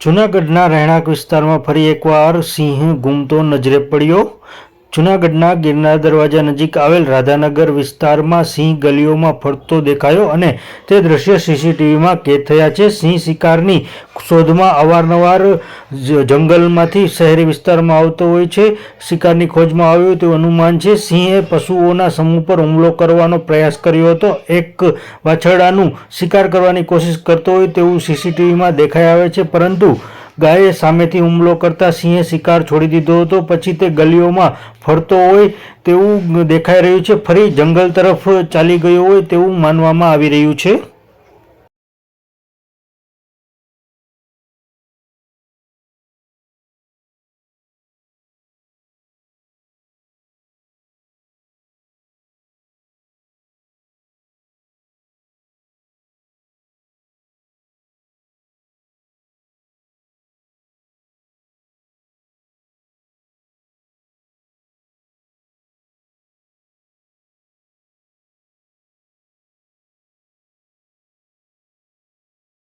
જૂનાગઢના રહેણાંક વિસ્તારમાં ફરી એકવાર સિંહ ઘૂમતો નજરે પડ્યો। જૂનાગઢના ગિરનાર દરવાજા નજીક આવેલ રાધાનગર વિસ્તારમાં સિંહ ગલીઓમાં ફરતો દેખાયો અને તે દ્રશ્ય સીસીટીવીમાં કેદ થયા છે। સિંહ શિકારની શોધમાં અવારનવાર જંગલમાંથી શહેરી વિસ્તારમાં આવતો હોય છે। શિકારની ખોજમાં આવ્યો તેવું અનુમાન છે। સિંહે પશુઓના સમૂહ પર હુમલો કરવાનો પ્રયાસ કર્યો હતો। એક વાછરડાનું શિકાર કરવાની કોશિશ કરતો હોય તેવું સીસીટીવીમાં દેખાઈ આવે છે, પરંતુ ગાયે સામેથી હુમલો કરતા સિંહે શિકાર છોડી દીધો હતો। પછી તે ગલીઓમાં ફરતો હોય તેવું દેખાઈ રહ્યું છે, ફરી જંગલ તરફ ચાલી ગયો હોય તેવું માનવામાં આવી રહ્યું છે।